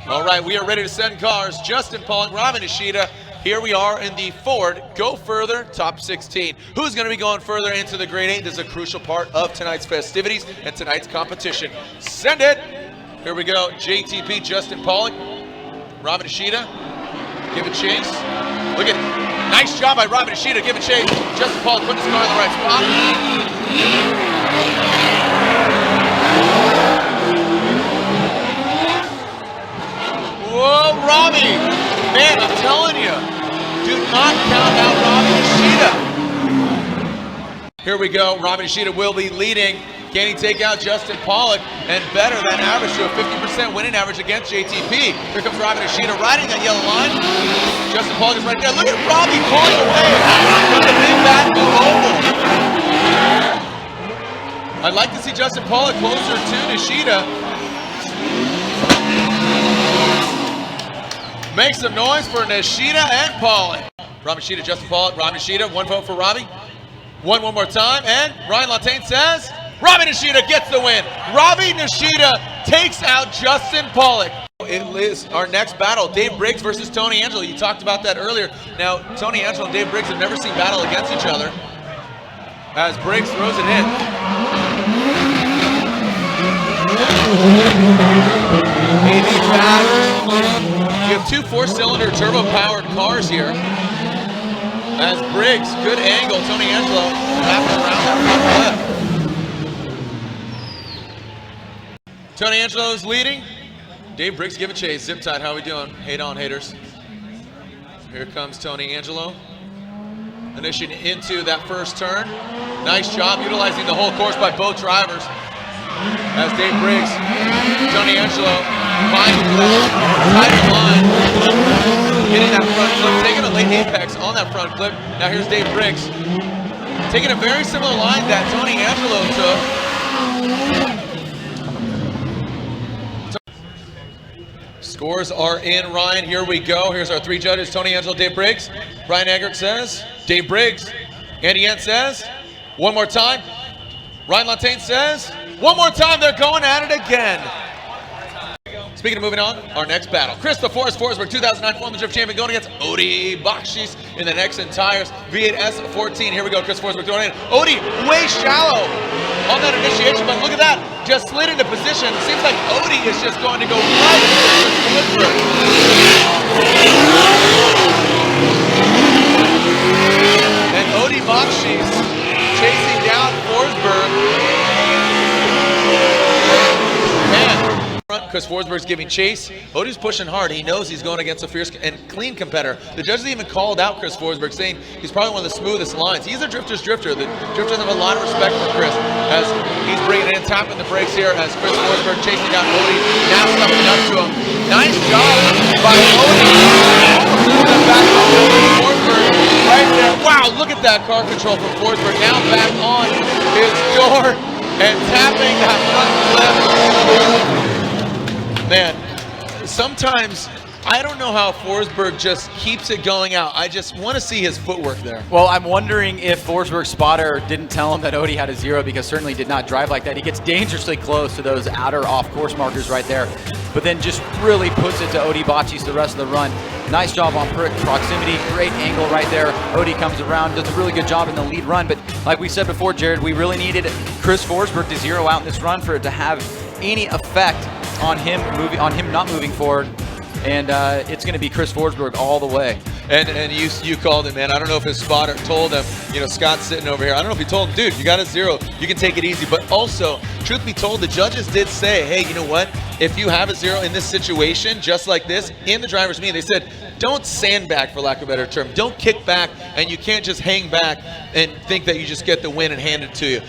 All right, we are ready to send cars. Justin Pollock, Robin Ishida. Here we are in the Ford Go Further Top 16. Who's going to be going further into the Grade 8? This is a crucial part of tonight's festivities and tonight's competition. Send it. Here we go. JTP, Justin Pollock, Robin Ishida. Give it chase. Look at it. Nice job by Robin Ishida. Give it chase. Justin Pollock putting his car in the right spot. Whoa, Robbie. Man, I'm telling you. Do not count out Robin Ishida. Here we go. Robin Ishida will be leading. Can he take out Justin Pollock and better than average to a 50% winning average against JTP? Here comes Robin Ishida riding that yellow line. Justin Pollock is right there. Look at Robbie pulling away from the big bat oval. I'd like to see Justin Pollock closer to Nishida. Make some noise for Nishida and Pollock. Robin Ishida, Justin Pollock, Robin Ishida. One vote for Robbie. One more time. And Ryan Latain says, Robin Ishida gets the win. Robbie Nishida takes out Justin Pollock. It is our next battle, Dave Briggs versus Tony Angelo. You talked about that earlier. Now, Tony Angelo and Dave Briggs have never seen battle against each other. As Briggs throws it in. You have two 4-cylinder turbo-powered cars here. As Briggs, good angle, Tony Angelo wrapping around that front left. Tony Angelo's leading. Dave Briggs give a chase. Zip tight, how we doing? Hate on, haters. Here comes Tony Angelo. Initiating into that first turn. Nice job utilizing the whole course by both drivers. As Dave Briggs, Tony Angelo finds that tighter line. Hitting that front flip, taking a late apex on that front flip. Now here's Dave Briggs. Taking a very similar line that Tony Angelo took. Scores are in, Ryan. Here we go. Here's our three judges, Tony Angelo, Dave Briggs. Brian Eggert says, Dave Briggs. Andy Yent says, one more time. Ryan Latain says, one more time. They're going at it again. Speaking of moving on, our next battle. Chris the Forest Forsberg, 2009 Formula Drift champion, going against Odi Bakshis in the Nexen Tires V8 S14. Here we go, Chris Forsberg throwing in. Odi way shallow on that initiation, but look at that. Just slid into position. Seems like Odi is just going to go right into Forsberg. And Odi Bakshis chasing down Forsberg. Chris Forsberg's giving chase. Odi's pushing hard. He knows he's going against a fierce and clean competitor. The judges even called out Chris Forsberg, saying he's probably one of the smoothest lines. He's a drifter's drifter. The drifters have a lot of respect for Chris as he's bringing in, tapping the brakes here as Chris Forsberg chasing down Odi. Now stepping up to him. Nice job by Odi. Back up to Forsberg right there. Wow, look at that car control from Forsberg. Now back on his door and tapping that front flip. Man, sometimes I don't know how Forsberg just keeps it going out. I just want to see his footwork there. Well, I'm wondering if Forsberg's spotter didn't tell him that Odi had a zero, because certainly did not drive like that. He gets dangerously close to those outer off-course markers right there, but then just really puts it to Odi Bakshis the rest of the run. Nice job on proximity, great angle right there. Odi comes around, does a really good job in the lead run, but like we said before, Jared, we really needed Chris Forsberg to zero out in this run for it to have any effect on him not moving forward, and it's going to be Chris Forsberg all the way. And you called him, man. I don't know if his spotter told him, you know, Scott's sitting over here. I don't know if he told him, dude, you got a zero, you can take it easy. But also, truth be told, the judges did say, hey, you know what? If you have a zero in this situation, just like this, in the driver's meeting, they said, don't sandbag, for lack of a better term. Don't kick back, and you can't just hang back and think that you just get the win and hand it to you.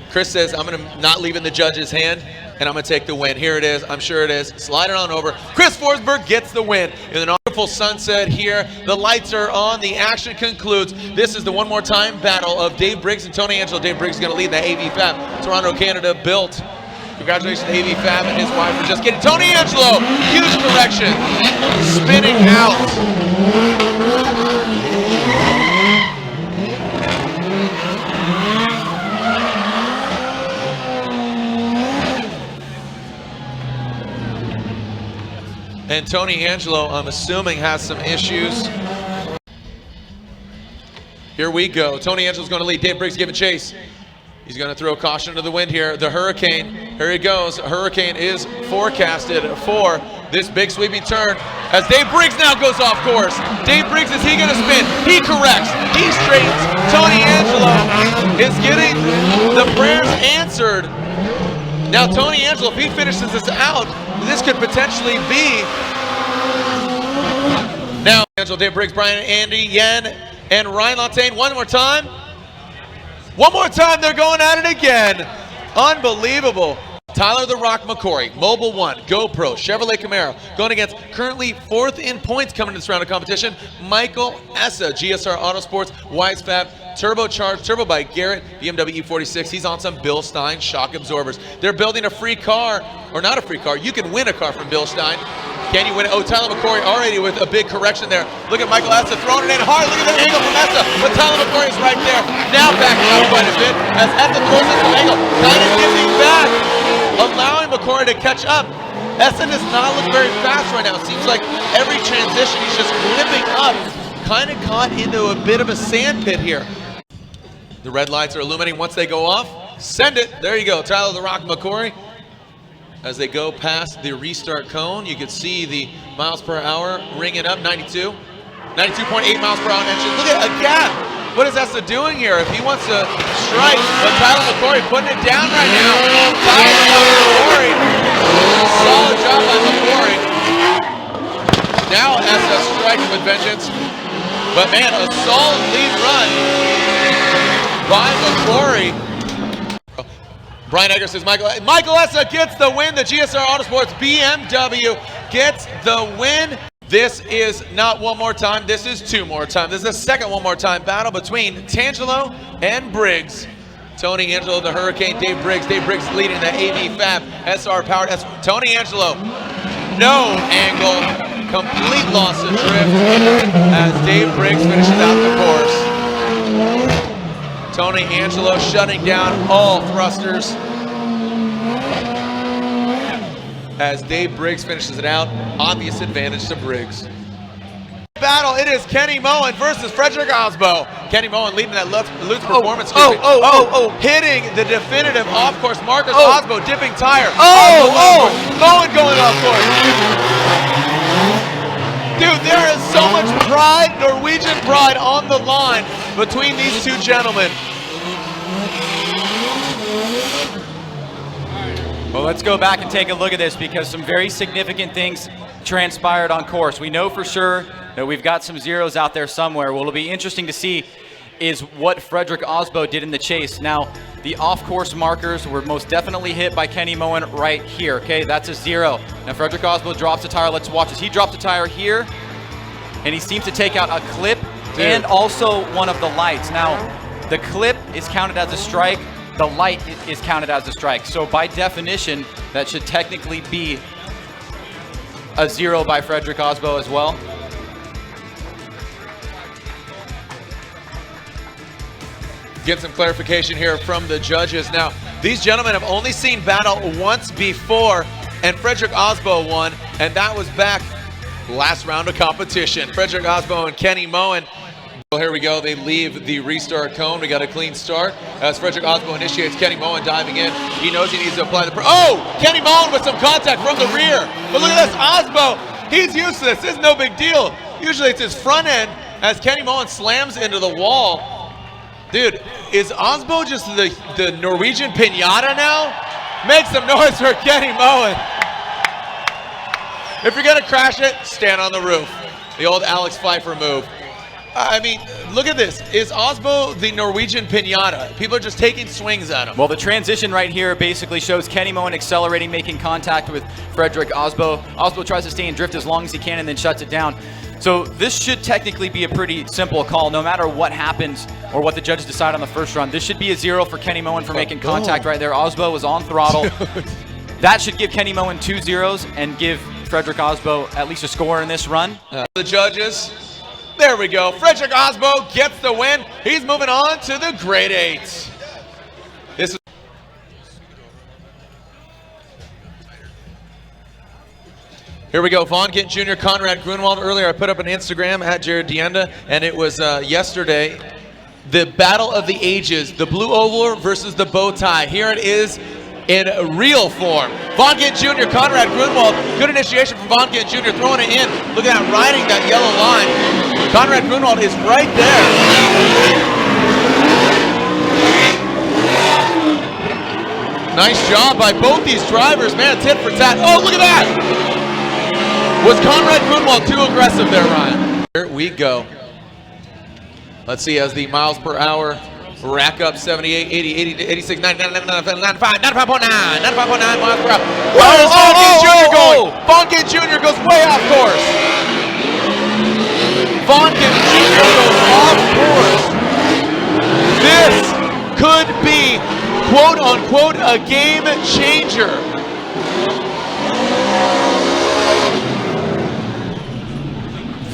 Chris says, I'm going to not leave in the judge's hand, and I'm going to take the win. Here it is. I'm sure it is. Slide it on over. Chris Forsberg gets the win. In an beautiful sunset here, the lights are on. The action concludes. This is the one more time battle of Dave Briggs and Tony Angelo. Dave Briggs is going to lead the AV Fab. Toronto, Canada built. Congratulations to AV Fab and his wife for just getting Tony Angelo. Huge correction. Spinning out. And Tony Angelo, I'm assuming, has some issues. Here we go. Tony Angelo's going to lead. Dave Briggs giving chase. He's going to throw caution to the wind here. The Hurricane, here he goes. Hurricane is forecasted for this big sweeping turn as Dave Briggs now goes off course. Dave Briggs, is he going to spin? He corrects. He straightens. Tony Angelo is getting the prayers answered. Now Tony Angelo, if he finishes this out, this could potentially be. Now Angelo, Dave Briggs, Brian, Andy, Yen, and Ryan Lantain. One more time. One more time, they're going at it again. Unbelievable. Tyler the Rock McCory, Mobile One, GoPro, Chevrolet Camaro, going against currently 4th in points coming to this round of competition, Michael Essa, GSR Autosports, Wisefab, turbocharged, turbo by Garrett, BMW E46. He's on some Bill Stein shock absorbers. They're building a free car, or not a free car. You can win a car from Bill Stein. Can you win it? Oh, Tyler McCory already with a big correction there. Look at Michael Essa throwing it in hard. Look at the angle from Essa, but Tyler McCory is right there. Now backing up quite a bit as Essa throws it to angle. Kind of giving back, allowing McCory to catch up. Essa does not look very fast right now. It seems like every transition he's just limping up. Kind of caught into a bit of a sand pit here. The red lights are illuminating once they go off. Send it. There you go. Tyler the Rock McCory. As they go past the restart cone, you can see the miles per hour ringing up, 92. 92.8 miles per hour engine. Look at a gap. What is Essa doing here? If he wants to strike, but Tyler McCory putting it down right now. Tyler McCory. Solid job by McCory. Now Essa striking with vengeance. But man, a solid lead run by McCory. Brian Egger says Michael Essa gets the win. The GSR Autosports BMW gets the win. This is not one more time. This is two more time. This is the second one more time battle between Tangelo and Briggs. Tony Angelo, the Hurricane, Dave Briggs. Dave Briggs leading the AV Fab SR powered S. Tony Angelo, no angle, complete loss of drift as Dave Briggs finishes out the course. Tony Angelo shutting down all thrusters as Dave Briggs finishes it out. Obvious advantage to Briggs. Battle, it is Kenny Moen versus Frederick Osbo. Kenny Moen leading that Lutz performance. Hitting the definitive off-course markers. Osbo dipping tire. Moen going off-course. Dude, there is so much pride, Norwegian pride on the line between these two gentlemen. Well, let's go back and take a look at this because some very significant things transpired on course. We know for sure that we've got some zeros out there somewhere. What will be interesting to see is what Frederick Osbo did in the chase. Now, the off-course markers were most definitely hit by Kenny Moen right here, okay? That's a 0. Now, Frederick Osbo drops a tire. Let's watch this. He drops a tire here, and he seems to take out a clip and also one of the lights. Now, the clip is counted as a strike. The light is counted as a strike. So, by definition, that should technically be a 0 by Frederick Osbo as well. Get some clarification here from the judges. Now, these gentlemen have only seen battle once before, and Frederick Osbo won, and that was back last round of competition. Frederick Osbo and Kenny Moen. Well, here we go. They leave the restart cone. We got a clean start as Frederick Osbo initiates. Kenny Moen diving in. He knows he needs to apply the Kenny Moen with some contact from the rear. But look at this, Osbo. He's used to this. This is no big deal. Usually it's his front end as Kenny Moen slams into the wall. Dude, is Osbo just the Norwegian pinata now? Make some noise for Kenny Moen. If you're gonna crash it, stand on the roof. The old Alex Pfeiffer move. I mean, look at this. Is Osbo the Norwegian pinata? People are just taking swings at him. Well, the transition right here basically shows Kenny Moen accelerating, making contact with Frederick Osbo. Osbo tries to stay in drift as long as he can and then shuts it down. So this should technically be a pretty simple call, no matter what happens or what the judges decide on the first run. This should be a 0 for Kenny Moen for making contact right there. Osbo was on throttle. That should give Kenny Moen 2 zeros and give Frederick Osbo at least a score in this run. The judges. There we go. Frederick Osbo gets the win. He's moving on to the grade 8. This is Here we go, Vaughn Gittin Jr., Conrad Grunwald. Earlier I put up an Instagram at Jared Dienda, and it was yesterday, the battle of the ages, the blue oval versus the bow tie. Here it is in real form. Vaughn Gittin Jr., Conrad Grunwald. Good initiation from Vaughn Gittin Jr., throwing it in. Look at that, riding that yellow line. Conrad Grunwald is right there. Nice job by both these drivers, man, tit for tat. Oh, look at that! Was Conrad Grunwald too aggressive there, Ryan? Here we go. Let's see, as the miles per hour rack up 78, 80, 80, 86, 99, 95, 95.9 miles per hour. Where is Vaughn Gittin Jr. going? Vaughn Gittin Jr. goes way off course. Vaughn Gittin Jr. goes off course. This could be, quote unquote, a game changer.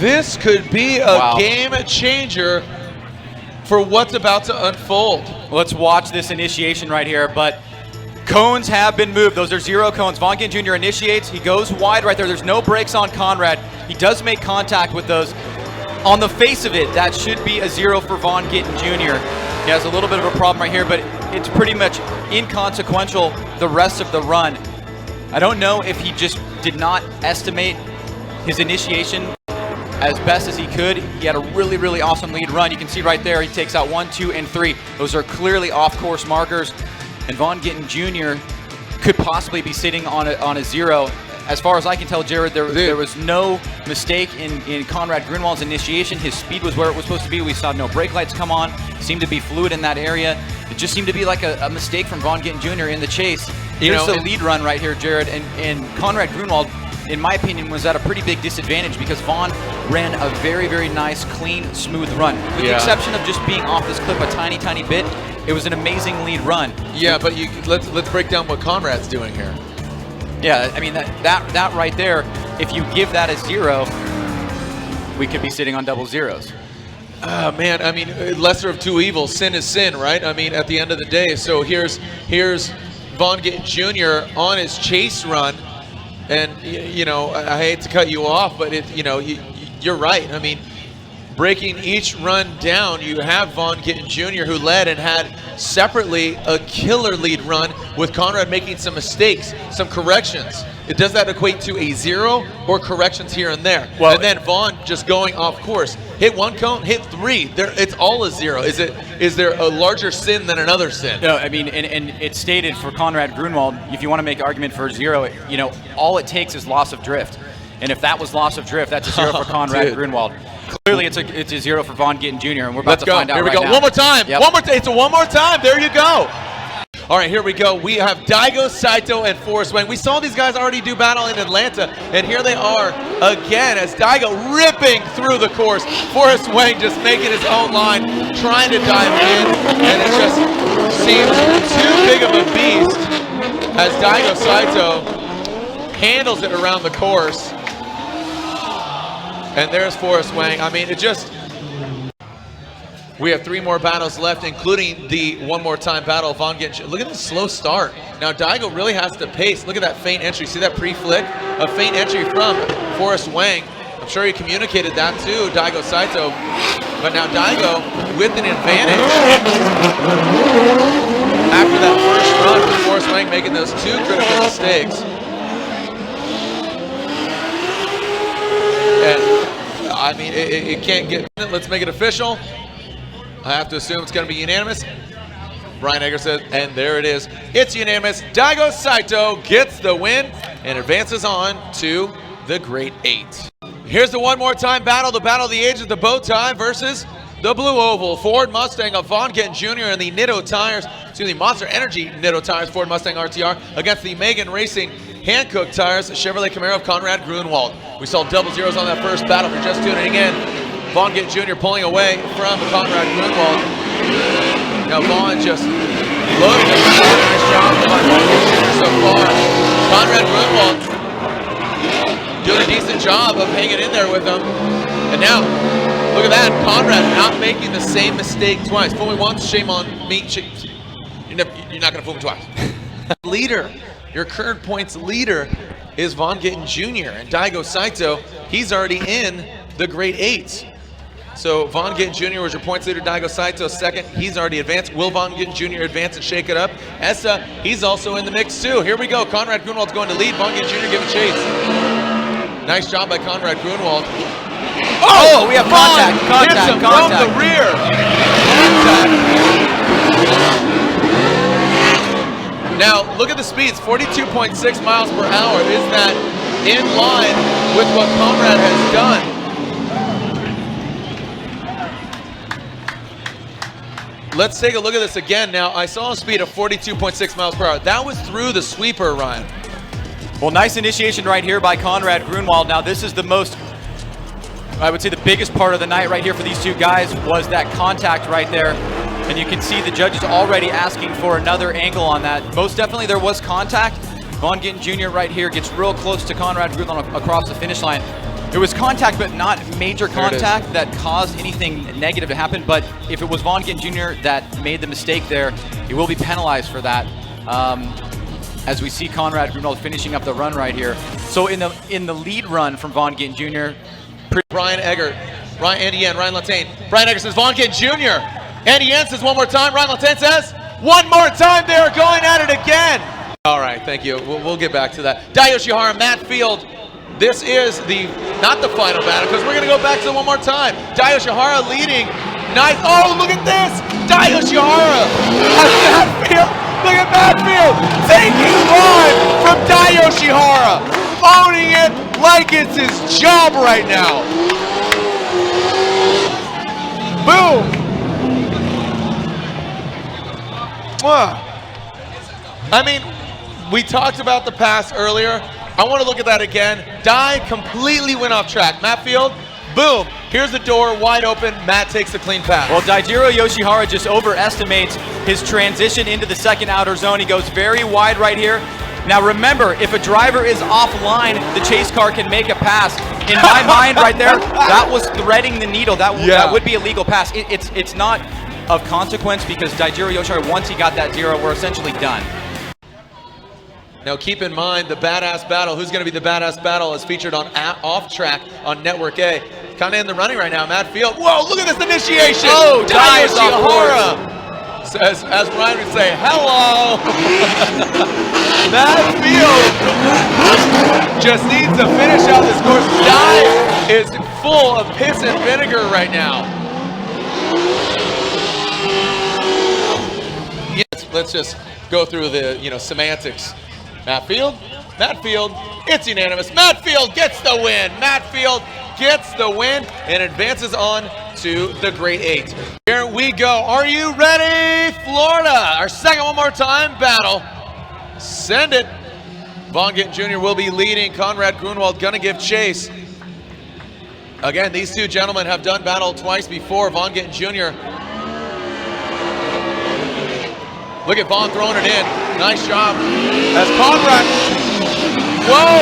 This could be a game changer for what's about to unfold. Let's watch this initiation right here, but cones have been moved. Those are 0 cones. Vaughn Gittin Jr. initiates. He goes wide right there. There's no brakes on Conrad. He does make contact with those. On the face of it, that should be a 0 for Vaughn Gittin Jr. He has a little bit of a problem right here, but it's pretty much inconsequential the rest of the run. I don't know if he just did not estimate his initiation as best as he could. He had a really, really awesome lead run. You can see right there, he takes out 1, 2, and 3. Those are clearly off-course markers. And Vaughn Gittin Jr. could possibly be sitting on a 0. As far as I can tell, Jared, there was no mistake in Conrad Grunwald's initiation. His speed was where it was supposed to be. We saw no brake lights come on. Seemed to be fluid in that area. It just seemed to be like a mistake from Vaughn Gittin Jr. in the chase. Here's the lead run right here, Jared. And Conrad Grunwald, in my opinion, was at a pretty big disadvantage because Vaughn ran a very, very nice, clean, smooth run. With the exception of just being off this clip a tiny, tiny bit, it was an amazing lead run. Yeah, but let's break down what Conrad's doing here. Yeah, I mean, that right there, if you give that a 0, we could be sitting on double zeros. Man, I mean, lesser of two evils. Sin is sin, right? I mean, at the end of the day. So here's Vaughn Gittin Jr. on his chase run. And, you know, I hate to cut you off, but, you're right. I mean, breaking each run down, you have Vaughn Gittin Jr. who led and had separately a killer lead run with Conrad making some mistakes, some corrections. Does that equate to a 0 or corrections here and there? Well, and then Vaughn just going off course. Hit 1 cone, hit 3. It's all a 0. Is there a larger sin than another sin? No, I mean, and it's stated for Conrad Grunwald, if you want to make an argument for a 0, all it takes is loss of drift. And if that was loss of drift, that's a 0 for Conrad Grunwald. Clearly, it's a 0 for Vaughn Gittin Jr., and we're about to find out right now. Here we go. One more time. Yep. It's a one more time. There you go. All right, here we go. We have Daigo Saito and Forrest Wang. We saw these guys already do battle in Atlanta, and here they are again as Daigo ripping through the course. Forrest Wang just making his own line, trying to dive in, and it just seems too big of a beast as Daigo Saito handles it around the course. And there's Forrest Wang. I mean, we have 3 more battles left, including the one more time battle of Vaughn Gittin. Look at this slow start. Now, Daigo really has to pace. Look at that faint entry. See that pre-flick? A faint entry from Forrest Wang. I'm sure he communicated that to Daigo Saito. But now Daigo with an advantage. After that first run with Forrest Wang making those 2 critical mistakes. And, I mean, it can't get... Let's make it official. I have to assume it's going to be unanimous. Brian Egger says, and there it is. It's unanimous. Daigo Saito gets the win and advances on to the Great 8. Here's the one more time battle, the battle of the ages, the bow tie versus the blue oval. Ford Mustang of Vaughn Gittin Jr. and the Nitto tires, Monster Energy Nitto tires, Ford Mustang RTR against the Megan Racing Hankook tires, Chevrolet Camaro of Conrad Grunwald. We saw double zeros on that first battle. For just tuning in, Vaughn Gittin Jr. pulling away from Conrad Grunwald. Now Vaughn just loading up. Nice job by Vaughn Gittin Jr. so far. Conrad Grunwald doing a decent job of hanging in there with him. And now, look at that. Conrad not making the same mistake twice. Fool me once, shame on me. You're not going to fool me twice. Leader, your current points leader, is Von Gittin Jr. And Daigo Saito, he's already in the grade 8s. So Von Gittin Jr. was your points leader. Daigo Saito second. He's already advanced. Will Von Gittin Jr. advance and shake it up? Essa, he's also in the mix too. Here we go. Conrad Grunwald's going to lead. Von Gittin Jr. giving chase. Nice job by Conrad Grunwald. Oh, we have contact. Hits him from the rear. Contact. Now, look at the speeds. 42.6 miles per hour. Is that in line with what Conrad has done? Let's take a look at this again. Now, I saw a speed of 42.6 miles per hour. That was through the sweeper, Ryan. Well, nice initiation right here by Conrad Grunwald. Now, this is the most, I would say the biggest part of the night right here for these two guys was that contact right there. And you can see the judges already asking for another angle on that. Most definitely there was contact. Von Gittin Jr. right here gets real close to Conrad Grunwald across the finish line. It was contact, but not major contact that caused anything negative to happen. But if it was Von Gittin Jr. that made the mistake there, he will be penalized for that. As we see Conrad Grunwald finishing up the run right here. So in the lead run from Von Gittin Jr. Brian Egger, Andy Yen, Ryan Latane. Brian Egger says Von Gittin Jr. Andy Yen says one more time. Ryan Latane says one more time. They are going at it again. All right, thank you. We'll get back to that. Dai Yoshihara, Matt Field. This is not the final battle, because we're going to go back to it one more time. Dai Yoshihara leading. Nice. Oh, look at this. Dai Yoshihara. Matt Field. Look at Matt Field taking one from Dai Yoshihara. Owning it like it's his job right now. Boom. I mean, we talked about the pass earlier. I want to look at that again. Dai completely went off track. Matt Field, boom. Here's the door wide open. Matt takes the clean pass. Well, Daijiro Yoshihara just overestimates his transition into the second outer zone. He goes very wide right here. Now remember, if a driver is offline, the chase car can make a pass. In my mind right there, that was threading the needle. That would be a legal pass. It's not of consequence because Daijiro Yoshihara, once he got that zero, we're essentially done. Now keep in mind the badass battle. Who's going to be the badass battle is featured on Off Track on Network A. Kind of in the running right now. Matt Field. Whoa, look at this initiation. Oh, Dai Yoshihara says, as Ryan would say, hello. Matt Field just needs to finish out this course. Dai is full of piss and vinegar right now. Yes, let's just go through the semantics. Matt Field, it's unanimous. Matt Field gets the win. Matt Field gets the win and advances on to the grade 8. Here we go. Are you ready, Florida? Our second one more time battle. Send it. Von Gittin Jr. will be leading. Conrad Grunwald gonna give chase. Again, these two gentlemen have done battle twice before. Von Gittin Jr. Look at Von throwing it in. Nice job. As Conrad. Whoa!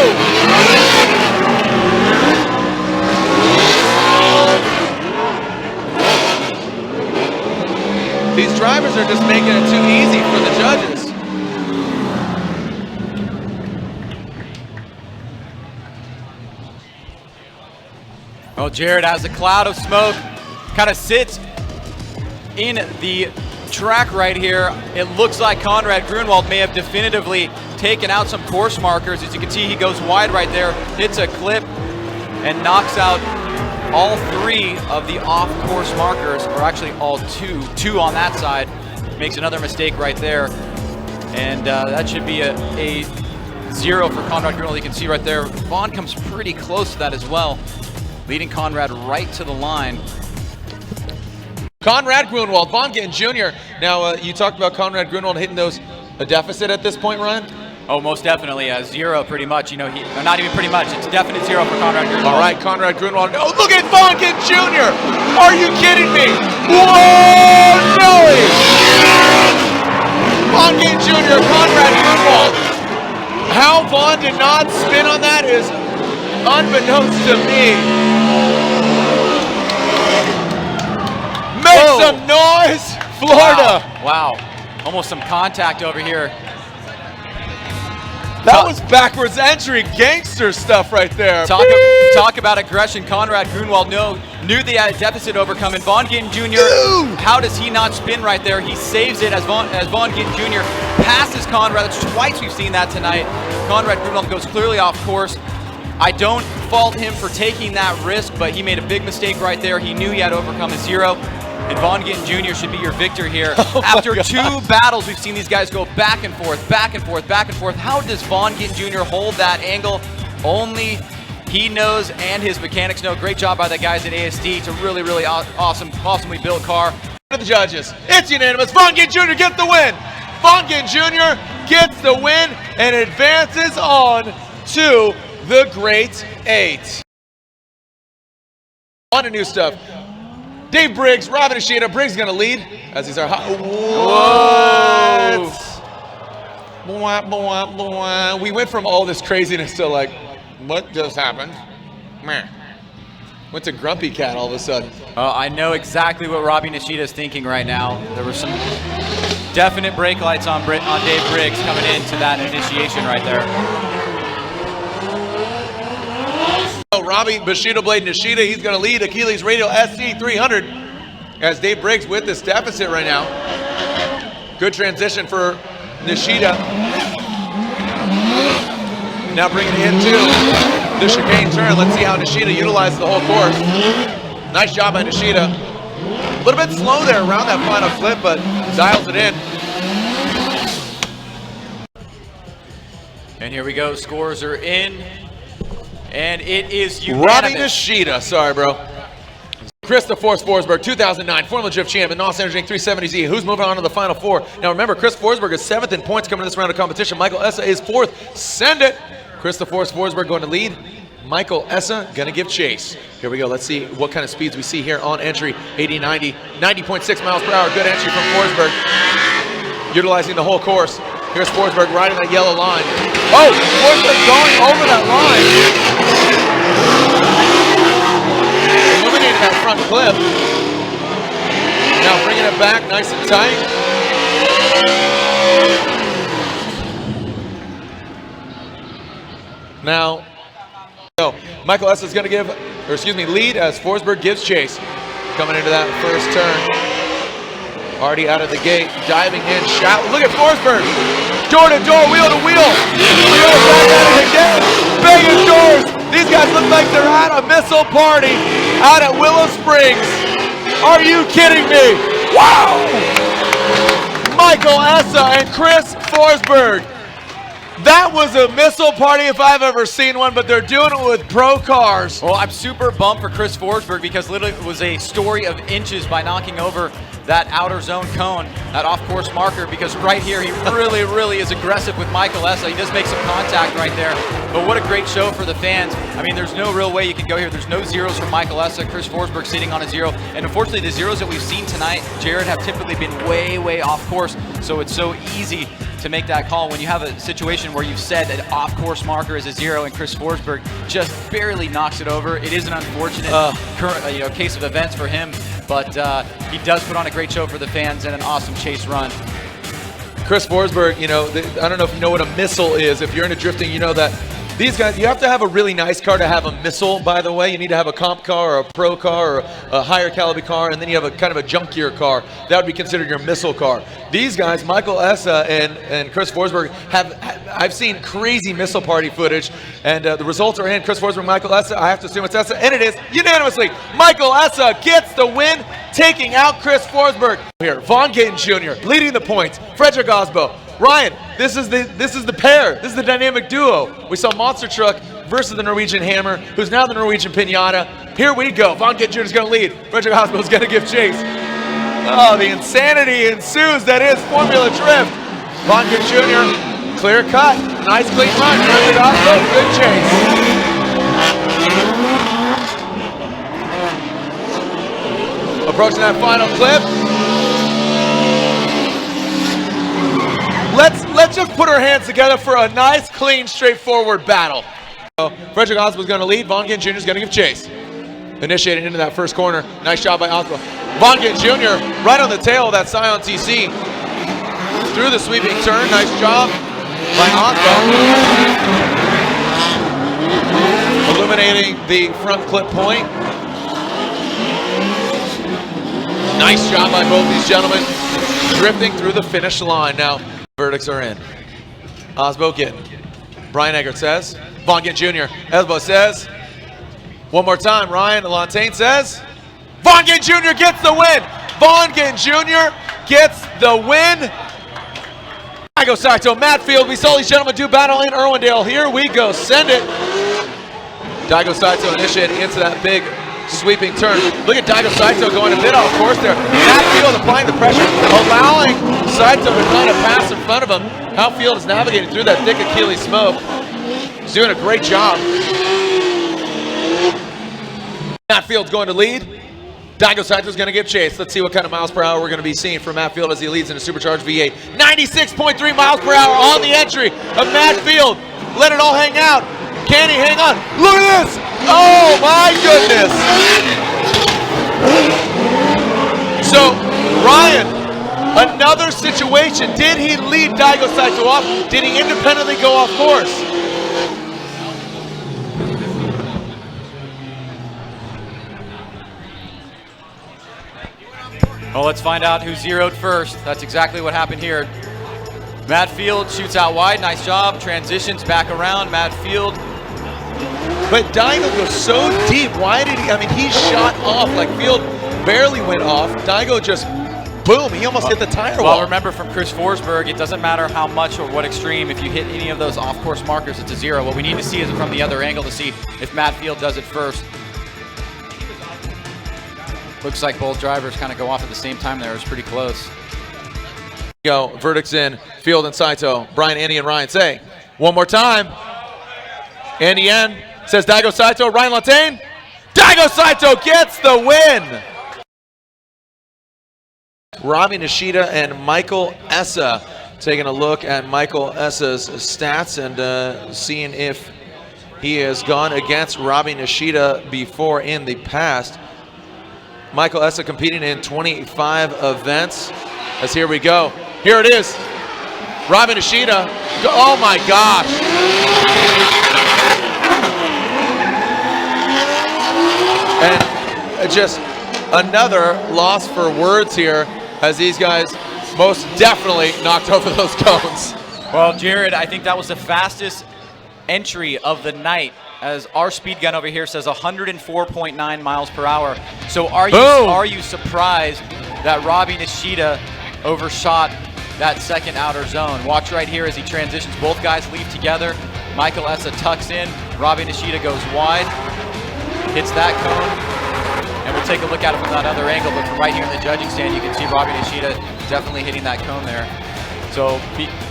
These drivers are just making it too easy for the judges. Well, Jared, as a cloud of smoke kind of sits in the track right here, it looks like Conrad Grunwald may have definitively taken out some course markers. As you can see, he goes wide right there, hits a clip, and knocks out all three of the off-course markers, or actually all two on that side. Makes another mistake right there, and that should be a zero for Conrad Grunwald. You can see right there, Vaughn comes pretty close to that as well, leading Conrad right to the line. Conrad Grunwald, Von Gittin Jr. Now, you talked about Conrad Grunwald hitting a deficit at this point, Ryan? Oh, most definitely a zero, pretty much. Not even pretty much. It's a definite zero for Conrad Grunwald. All right, Conrad Grunwald. Oh, look at Von Gittin Jr. Are you kidding me? Whoa, Joey! Von Gittin Jr., Conrad Grunwald. How Vaughn did not spin on that is unbeknownst to me. Make some noise, Florida. Wow. Almost some contact over here. That was backwards entry gangster stuff right there. Talk about aggression. Conrad Grunwald knew they had a deficit to overcome. And Von Gittin Jr., how does he not spin right there? He saves it as Von Gittin Jr. passes Conrad. That's twice we've seen that tonight. Conrad Grunwald goes clearly off course. I don't fault him for taking that risk, but he made a big mistake right there. He knew he had to overcome a zero. And Von Gittin Jr. should be your victor here. After 2 battles, we've seen these guys go back and forth, back and forth, back and forth. How does Von Gittin Jr. hold that angle? Only he knows and his mechanics know. Great job by the guys at ASD. It's a really, really awesomely built car. To the judges, it's unanimous. Von Gittin Jr. gets the win. Von Gittin Jr. gets the win and advances on to the Great 8. On to new stuff. Dave Briggs, Robin Ishida. Briggs going to lead as he's our What? We went from all this craziness to like, what just happened? Meh. Went to Grumpy Cat all of a sudden. I know exactly what Robbie Nishida is thinking right now. There were some definite brake lights on Dave Briggs coming into that initiation right there. Robbie Bushido Blade Nishida, he's going to lead Achilles Radial SC300 as Dave Briggs with this deficit right now. Good transition for Nishida. Now bringing it into the chicane turn. Let's see how Nishida utilizes the whole course. Nice job by Nishida. A little bit slow there around that final clip, but dials it in. And here we go, scores are in. And it is unanimous. Robbie Nishida, sorry bro. Chris the Force Forsberg, 2009 Formula Drift champ in Nos Energy 370Z. Who's moving on to the Final Four? Now remember, Chris Forsberg is 7th in points coming to this round of competition. Michael Essa is 4th. Send it. Chris the Force Forsberg going to lead. Michael Essa going to give chase. Here we go. Let's see what kind of speeds we see here on entry. 80, 90, 90.6 miles per hour. Good entry from Forsberg. Utilizing the whole course. Here's Forsberg riding that yellow line. Oh, Forsberg going over that line. Eliminating that front clip. Now bringing it back nice and tight. Now, so Michael Essa is going to lead as Forsberg gives chase. Coming into that first turn. Already out of the gate, diving in, shout. Look at Forsberg. Door to door, wheel to wheel. Back at it again. Banging doors. These guys look like they're at a missile party out at Willow Springs. Are you kidding me? Wow! Michael Essa and Chris Forsberg. That was a missile party if I've ever seen one, but they're doing it with pro cars. Well, I'm super bummed for Chris Forsberg because literally it was a story of inches by knocking over that outer zone cone, that off-course marker, because right here he really, really is aggressive with Michael Essa. He does make some contact right there, but what a great show for the fans. I mean, there's no real way you can go here. There's no zeros from Michael Essa. Chris Forsberg sitting on a zero, and unfortunately the zeros that we've seen tonight, Jared, have typically been way, way off course, so it's so easy to make that call when you have a situation where you've said that off-course marker is a zero and Chris Forsberg just barely knocks it over. It is an unfortunate current case of events for him, but he does put on a great show for the fans and an awesome chase run. Chris Forsberg, I don't know if you know what a missile is. If you're into drifting, you know that these guys, you have to have a really nice car to have a missile, by the way. You need to have a comp car or a pro car or a higher caliber car, and then you have a kind of a junkier car. That would be considered your missile car. These guys, Michael Essa and Chris Forsberg, I've seen crazy missile party footage, and the results are in. Chris Forsberg, Michael Essa, I have to assume it's Essa, and it is unanimously. Michael Essa gets the win, taking out Chris Forsberg. Here, Von Gittin Jr. leading the points. Frederick Osbo. Ryan, this is the pair. This is the dynamic duo. We saw Monster Truck versus the Norwegian Hammer, who's now the Norwegian Pinata. Here we go. Von Gittin Jr. is going to lead. Frederick Osbo is going to give chase. Oh, the insanity ensues. That is Formula Drift. Von Gittin Jr. clear cut. Nice clean run. Frederick Osbo, good chase. Approaching that final clip. Let's just put our hands together for a nice, clean, straightforward battle. So, Frederick Osbo is going to lead. Von Gittin Jr. is going to give chase. Initiating into that first corner. Nice job by Osbo. Von Gittin Jr. right on the tail of that Scion TC. Through the sweeping turn. Nice job. by Osbo. Illuminating the front clip point. Nice job by both these gentlemen, drifting through the finish line. Now, verdicts are in. Osbo Gittin. Brian Eggert says. Vaughn Gittin Jr. Osbo says. One more time, Ryan Lantain says. Vaughn Gittin Jr. gets the win. Vaughn Gittin Jr. gets the win. Daigo Saito, Matt Field. We saw these gentlemen do battle in Irwindale. Here we go. Send it. Daigo Saito initiating into that big sweeping turn. Look at Daigo Saito going a bit off course there. Matt Field applying the pressure, allowing Saito to kind of pass in front of him. How Field is navigating through that thick Achilles smoke. He's doing a great job. Matt Field's going to lead. Daigo Saito's going to give chase. Let's see what kind of miles per hour we're going to be seeing from Matt Field as he leads in a supercharged V8. 96.3 miles per hour on the entry of Matt Field. Let it all hang out. Can he hang on? Look at this! Oh my goodness! So, Ryan, another situation. Did he lead Daigo Saito off? Did he independently go off course? Well, let's find out who zeroed first. That's exactly what happened here. Matt Field shoots out wide. Nice job. Transitions back around. Matt Field. But Daigo goes so deep. Why did he? I mean, he shot off. Like Field barely went off. Daigo just, boom, he almost hit the tire wall. Well, remember from Chris Forsberg, it doesn't matter how much or what extreme. If you hit any of those off-course markers, it's a zero. What we need to see is from the other angle to see if Matt Field does it first. Looks like both drivers kind of go off at the same time there. It was pretty close. Go, verdicts in. Field and Saito. Brian, Andy, and Ryan say, one more time. Andy N says Daigo Saito. Ryan Lantain. Daigo Saito gets the win. Robbie Nishida and Michael Essa. Taking a look at Michael Essa's stats and seeing if he has gone against Robbie Nishida before in the past. Michael Essa competing in 25 events. As here we go. Here it is. Robbie Nishida. Oh my gosh. And just another loss for words here as these guys most definitely knocked over those cones. Well, Jared, I think that was the fastest entry of the night, as our speed gun over here says 104.9 miles per hour. So are you surprised that Robbie Nishida overshot that second outer zone? Watch right here as he transitions. Both guys leave together. Michael Essa tucks in. Robbie Nishida goes wide, hits that cone, and we'll take a look at it from that other angle. But from right here in the judging stand, you can see Robbie Nishida definitely hitting that cone there. So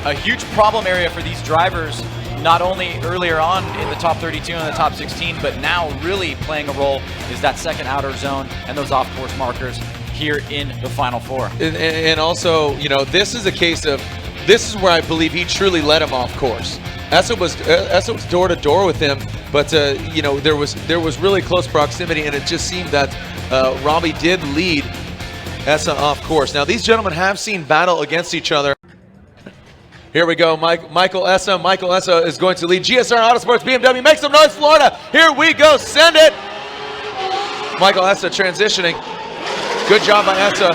a huge problem area for these drivers, not only earlier on in the top 32 and the top 16, but now really playing a role is that second outer zone and those off-course markers here in the Final Four. And also, you know, this is a case of, this is where I believe he truly led him off course. Essa was door to door with him, but you know, there was really close proximity, and it just seemed that Robbie did lead Essa off course. Now these gentlemen have seen battle against each other. Here we go, Michael Essa. Michael Essa is going to lead GSR Autosports BMW. Make some noise, Florida. Here we go, send it. Michael Essa transitioning. Good job by Essa.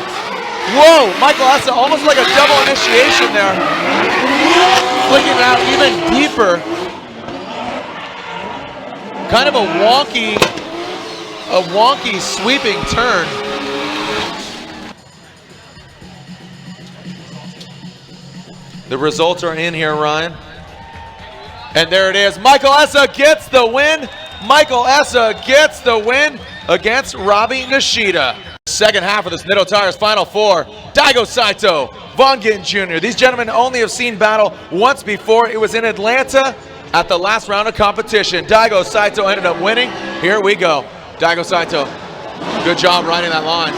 Whoa, Michael Essa almost like a double initiation there. Flicking it out even deeper. Kind of a wonky sweeping turn. The results are in here, Ryan. And there it is. Michael Essa gets the win. Michael Essa gets the win against Robbie Nishida. Second half of this Nitto Tires Final Four. Daigo Saito, Vaughn Gittin Jr. These gentlemen only have seen battle once before. It was in Atlanta at the last round of competition. Daigo Saito ended up winning. Here we go. Daigo Saito, good job riding that line.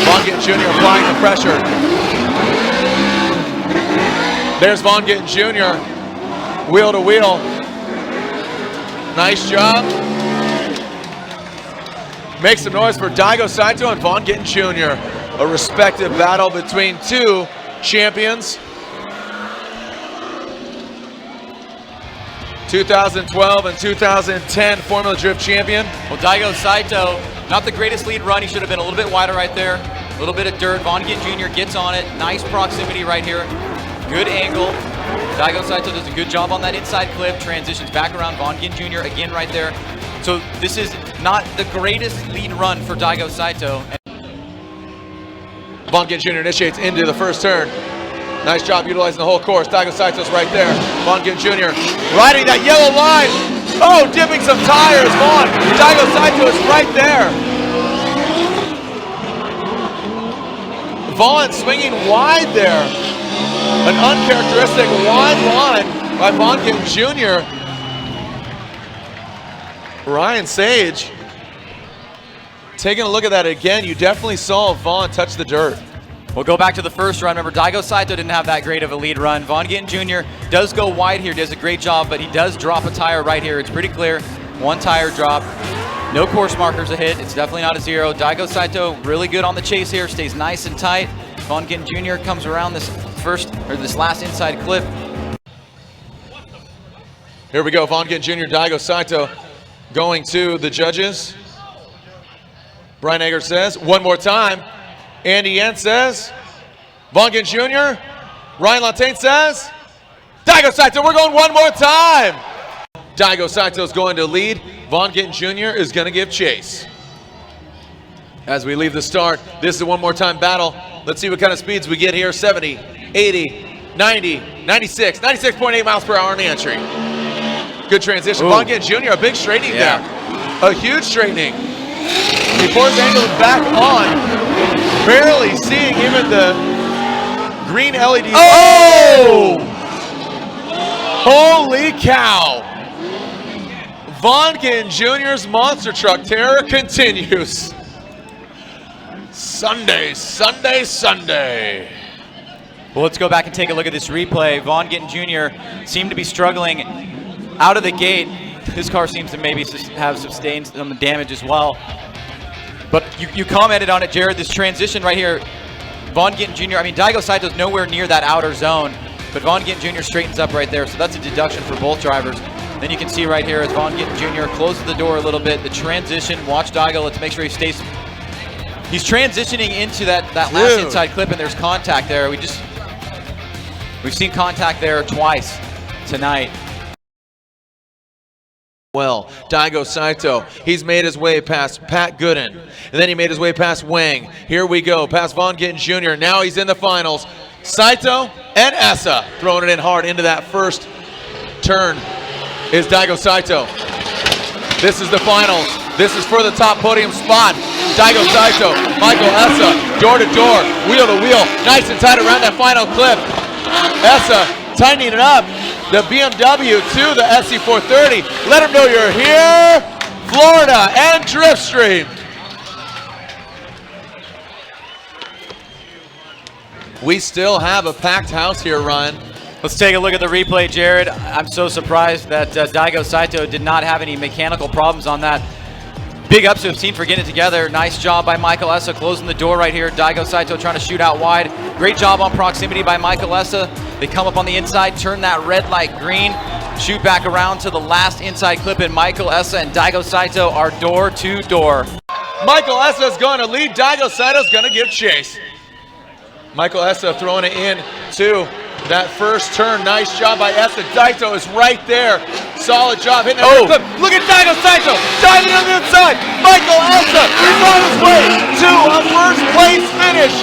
Vaughn Gittin Jr. applying the pressure. There's Vaughn Gittin Jr. wheel to wheel. Nice job. Make some noise for Daigo Saito and Vaughn Gittin Jr. A respective battle between two champions. 2012 and 2010 Formula Drift champion. Well, Daigo Saito, not the greatest lead run. He should have been a little bit wider right there. A little bit of dirt. Von Gint Jr. gets on it. Nice proximity right here. Good angle. Daigo Saito does a good job on that inside clip. Transitions back around. Von Gint Jr. again right there. So this is not the greatest lead run for Daigo Saito. Von Gint Jr. initiates into the first turn. Nice job utilizing the whole course. Daigo Saito's right there. Von Gint Jr. riding that yellow line. Oh, dipping some tires. Daigo Saito is right there. Vaughn swinging wide there. An uncharacteristic wide line by Von Gint Jr. Ryan Sage, taking a look at that again, you definitely saw Vaughn touch the dirt. We'll go back to the first run. Remember, Daigo Saito didn't have that great of a lead run. Von Gint Jr. does go wide here, does a great job, but he does drop a tire right here. It's pretty clear. One tire drop. No course markers a hit. It's definitely not a zero. Daigo Saito really good on the chase here, stays nice and tight. Von Gint Jr. comes around this last inside clip. Here we go, Von Gint Jr., Daigo Saito going to the judges. Brian Egger says, one more time. Andy Yen says, Von Gint Jr. Ryan Lantain says, Daigo Saito, we're going one more time. Daigo Saito is going to lead. Von Gint Jr. is going to give chase. As we leave the start, this is a one more time battle. Let's see what kind of speeds we get here. 70, 80, 90, 96, 96.8 miles per hour on the entry. Good transition. Von Gint Jr., a big straightening there. A huge straightening. Before his angle is back on. Barely seeing even the green LED. Oh! Holy cow. Von Gint Jr.'s monster truck terror continues. Sunday, Sunday, Sunday. Well, let's go back and take a look at this replay. Von Gint Jr. seemed to be struggling out of the gate. His car seems to maybe have sustained some damage as well. But you commented on it, Jared, this transition right here. Von Gint Jr., I mean, Daigo Saito's nowhere near that outer zone, but Von Gint Jr. straightens up right there, so that's a deduction for both drivers. Then you can see right here as Von Gint Jr. closes the door a little bit, the transition, watch Daigo, let's make sure he stays. He's transitioning into that last inside clip, and there's contact there. We've seen contact there twice tonight. Well, Daigo Saito, he's made his way past Pat Gooden, and then he made his way past Wang. Here we go, past Von Gint Jr. Now he's in the finals. Saito and Essa throwing it in hard into that first turn is Daigo Saito. This is the finals. This is for the top podium spot. Daigo Saito, Michael Essa, door to door, wheel to wheel, nice and tight around that final clip. Essa tightening it up. The BMW to the SC430. Let them know you're here. Florida and Driftstream. We still have a packed house here, Ryan. Let's take a look at the replay, Jared. I'm so surprised that Daigo Saito did not have any mechanical problems on that. Big ups to his team for getting it together. Nice job by Michael Essa closing the door right here. Daigo Saito trying to shoot out wide. Great job on proximity by Michael Essa. They come up on the inside, turn that red light green, shoot back around to the last inside clip, and Michael Essa and Daigo Saito are door to door. Michael Essa is going to lead. Daigo Saito is going to give chase. Michael Essa throwing it in to that first turn. Nice job by Essa. Daito is right there. Solid job hitting that clip. Look at Daigo Saito diving on the inside. Michael Essa is on his way to a first place finish.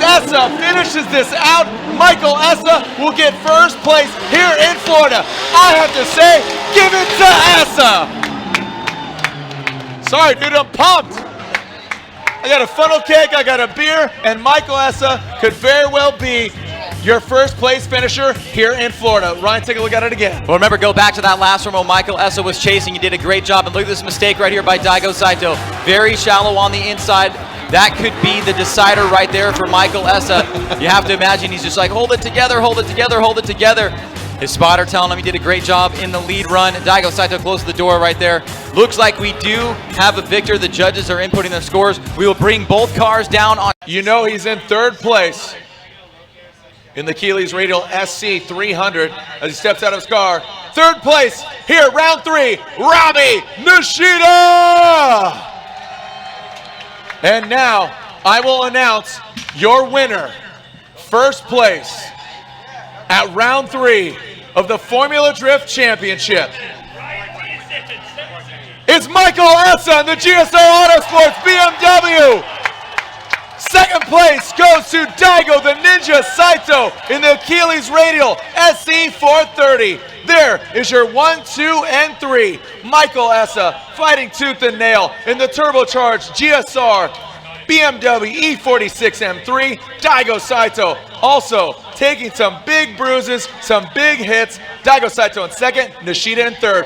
Essa finishes this out. Michael Essa will get first place here in Florida. I have to say, give it to Essa. Sorry, dude, I'm pumped. I got a funnel cake, I got a beer, and Michael Essa could very well be your first place finisher here in Florida. Ryan, take a look at it again. Well, remember, go back to that last one while Michael Essa was chasing. He did a great job, and look at this mistake right here by Daigo Saito. Very shallow on the inside. That could be the decider right there for Michael Essa. You have to imagine he's just like, hold it together, hold it together, hold it together. His spotter telling him he did a great job in the lead run. Daigo Saito closed the door right there. Looks like we do have a victor. The judges are inputting their scores. We will bring both cars down on. You know he's in third place. in the Achilles Radial SC 300 as he steps out of his car. Third place here, round 3, Rami Nishida! And now I will announce your winner. First place at round 3 of the Formula Drift Championship. It's Michael Essa in the GSO Autosports BMW. Second place goes to Daigo the Ninja Saito in the Achilles Radial SC 430. There is your 1, 2, and 3. Michael Essa fighting tooth and nail in the turbocharged GSR BMW E46 M3. Daigo Saito also taking some big bruises, some big hits. Daigo Saito in second, Nishida in third.